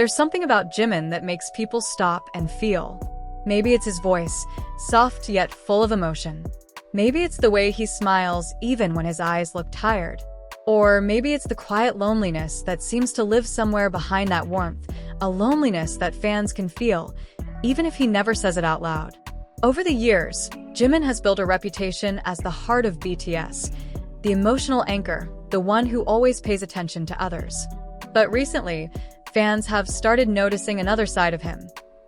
There's something about Jimin that makes people stop and feel. Maybe it's his voice, soft yet full of emotion. Maybe it's the way he smiles even when his eyes look tired. Or maybe it's the quiet loneliness that seems to live somewhere behind that warmth, a loneliness that fans can feel, even if he never says it out loud. Over the years, Jimin has built a reputation as the heart of BTS, the emotional anchor, the one who always pays attention to others. But recently, fans have started noticing another side of him,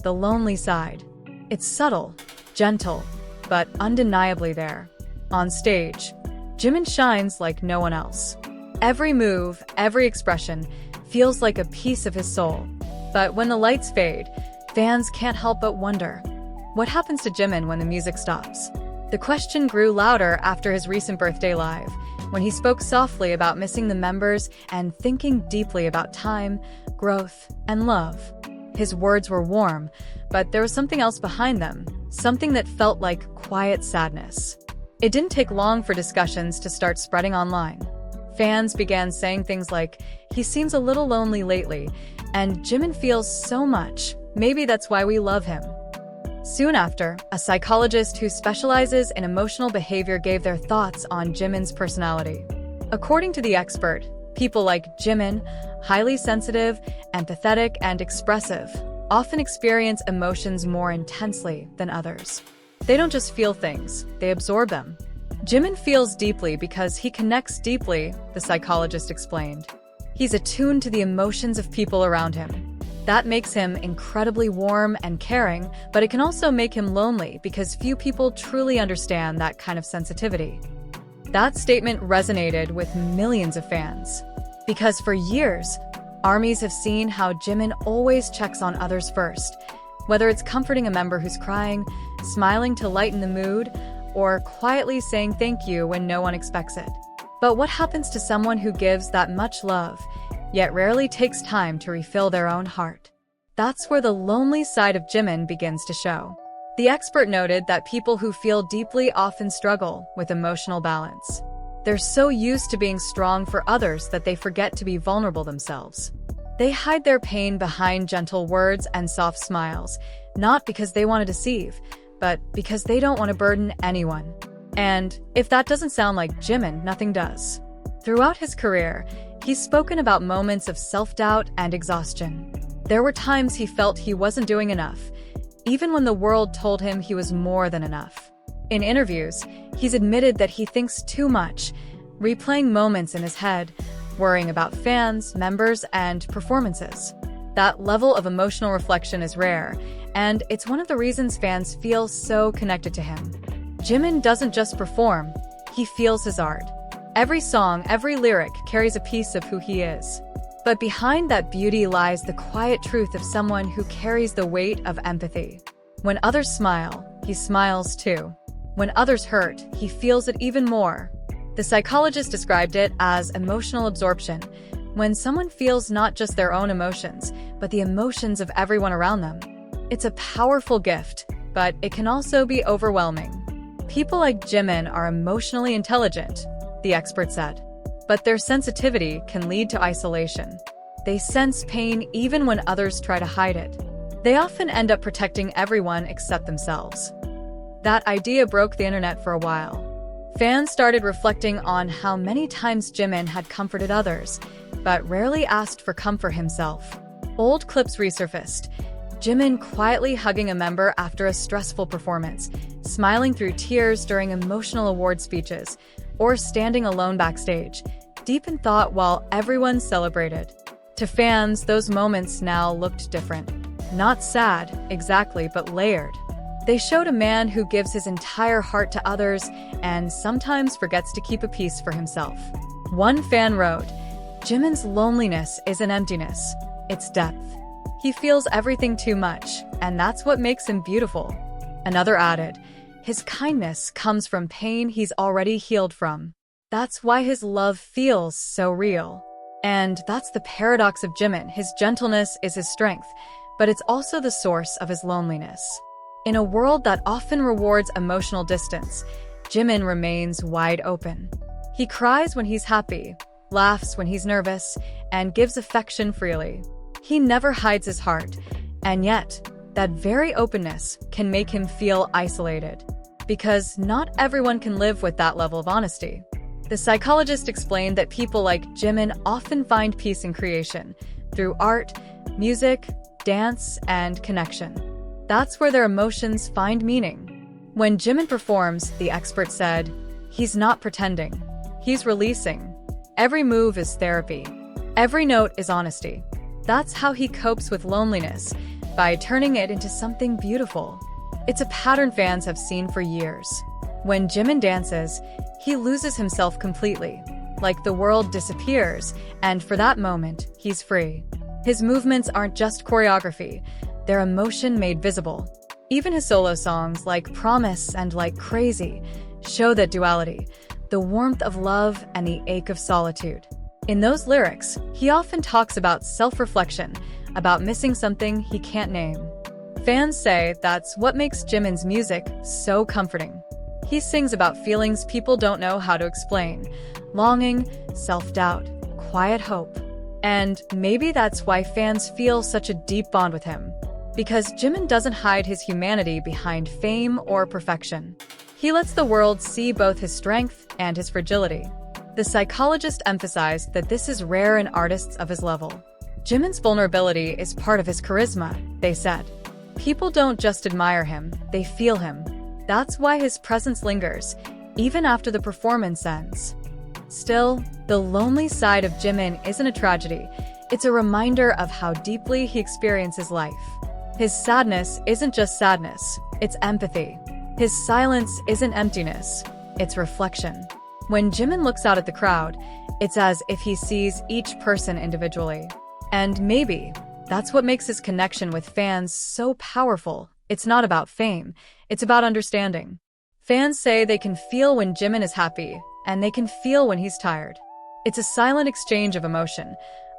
the lonely side. It's subtle, gentle, but undeniably there. On stage, Jimin shines like no one else. Every move, every expression feels like a piece of his soul. But when the lights fade, fans can't help but wonder, what happens to Jimin when the music stops? The question grew louder after his recent birthday live, when he spoke softly about missing the members and thinking deeply about time, growth, and love. His words were warm, but there was something else behind them, something that felt like quiet sadness. It didn't take long for discussions to start spreading online. Fans began saying things like, "He seems a little lonely lately," and "Jimin feels so much. Maybe that's why we love him." Soon after, a psychologist who specializes in emotional behavior gave their thoughts on Jimin's personality. According to the expert, people like Jimin, highly sensitive, empathetic, and expressive, often experience emotions more intensely than others. They don't just feel things, they absorb them. Jimin feels deeply because he connects deeply, the psychologist explained. He's attuned to the emotions of people around him. That makes him incredibly warm and caring, but it can also make him lonely because few people truly understand that kind of sensitivity. That statement resonated with millions of fans. Because for years, armies have seen how Jimin always checks on others first, whether it's comforting a member who's crying, smiling to lighten the mood, or quietly saying thank you when no one expects it. But what happens to someone who gives that much love, yet rarely takes time to refill their own heart? That's where the lonely side of Jimin begins to show. The expert noted that people who feel deeply often struggle with emotional balance. They're so used to being strong for others that they forget to be vulnerable themselves. They hide their pain behind gentle words and soft smiles, not because they want to deceive, but because they don't want to burden anyone. And if that doesn't sound like Jimin, nothing does. Throughout his career, he's spoken about moments of self-doubt and exhaustion. There were times he felt he wasn't doing enough, even when the world told him he was more than enough. In interviews, he's admitted that he thinks too much, replaying moments in his head, worrying about fans, members, and performances. That level of emotional reflection is rare, and it's one of the reasons fans feel so connected to him. Jimin doesn't just perform, he feels his art. Every song, every lyric carries a piece of who he is. But behind that beauty lies the quiet truth of someone who carries the weight of empathy. When others smile, he smiles too. When others hurt, he feels it even more. The psychologist described it as emotional absorption, when someone feels not just their own emotions, but the emotions of everyone around them. It's a powerful gift, but it can also be overwhelming. People like Jimin are emotionally intelligent, the expert said, but their sensitivity can lead to isolation. They sense pain even when others try to hide it. They often end up protecting everyone except themselves. That idea broke the internet for a while. Fans started reflecting on how many times Jimin had comforted others, but rarely asked for comfort himself. Old clips resurfaced. Jimin quietly hugging a member after a stressful performance, smiling through tears during emotional award speeches, or standing alone backstage, deep in thought while everyone celebrated. To fans, those moments now looked different. Not sad, exactly, but layered. They showed a man who gives his entire heart to others and sometimes forgets to keep a piece for himself. One fan wrote, "Jimin's loneliness isn't emptiness, it's depth. He feels everything too much, and that's what makes him beautiful." Another added, "His kindness comes from pain he's already healed from. That's why his love feels so real." And that's the paradox of Jimin. His gentleness is his strength, but it's also the source of his loneliness. In a world that often rewards emotional distance, Jimin remains wide open. He cries when he's happy, laughs when he's nervous, and gives affection freely. He never hides his heart, and yet, that very openness can make him feel isolated. Because not everyone can live with that level of honesty. The psychologist explained that people like Jimin often find peace in creation, through art, music, dance, and connection. That's where their emotions find meaning. When Jimin performs, the expert said, he's not pretending. He's releasing. Every move is therapy. Every note is honesty. That's how he copes with loneliness, by turning it into something beautiful. It's a pattern fans have seen for years. When Jimin dances, he loses himself completely, like the world disappears, and for that moment, he's free. His movements aren't just choreography, they're emotion made visible. Even his solo songs like Promise and Like Crazy show that duality, the warmth of love and the ache of solitude. In those lyrics, he often talks about self-reflection, about missing something he can't name. Fans say that's what makes Jimin's music so comforting. He sings about feelings people don't know how to explain: longing, self-doubt, quiet hope. And maybe that's why fans feel such a deep bond with him. Because Jimin doesn't hide his humanity behind fame or perfection. He lets the world see both his strength and his fragility. The psychologist emphasized that this is rare in artists of his level. Jimin's vulnerability is part of his charisma, they said. People don't just admire him, they feel him. That's why his presence lingers, even after the performance ends. Still, the lonely side of Jimin isn't a tragedy. It's a reminder of how deeply he experiences life. His sadness isn't just sadness, it's empathy. His silence isn't emptiness, it's reflection. When Jimin looks out at the crowd, it's as if he sees each person individually. And maybe that's what makes his connection with fans so powerful. It's not about fame, it's about understanding. Fans say they can feel when Jimin is happy, and they can feel when he's tired. It's a silent exchange of emotion,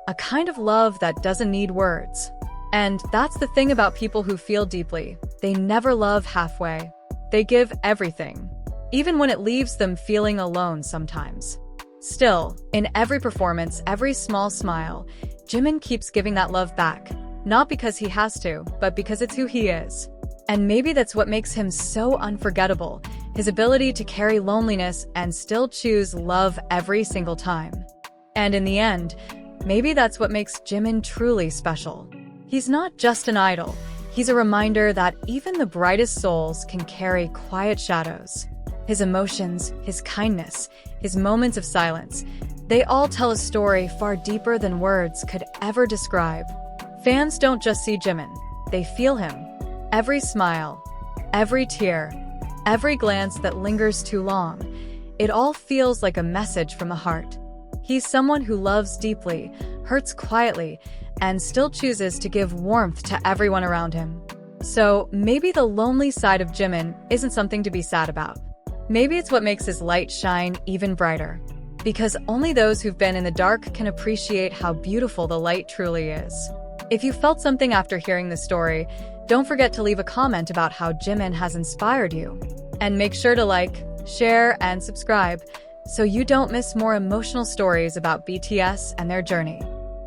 a kind of love that doesn't need words. And that's the thing about people who feel deeply. They never love halfway. They give everything, even when it leaves them feeling alone sometimes. Still, in every performance, every small smile, Jimin keeps giving that love back. Not because he has to, but because it's who he is. And maybe that's what makes him so unforgettable, his ability to carry loneliness and still choose love every single time. And in the end, maybe that's what makes Jimin truly special. He's not just an idol, he's a reminder that even the brightest souls can carry quiet shadows. His emotions, his kindness, his moments of silence, they all tell a story far deeper than words could ever describe. Fans don't just see Jimin, they feel him. Every smile, every tear, every glance that lingers too long, it all feels like a message from the heart. He's someone who loves deeply, hurts quietly, and still chooses to give warmth to everyone around him. So maybe the lonely side of Jimin isn't something to be sad about. Maybe it's what makes his light shine even brighter. Because only those who've been in the dark can appreciate how beautiful the light truly is. If you felt something after hearing this story, don't forget to leave a comment about how Jimin has inspired you. And make sure to like, share, and subscribe so you don't miss more emotional stories about BTS and their journey.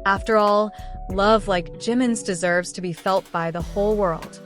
After all, love like Jimin's deserves to be felt by the whole world.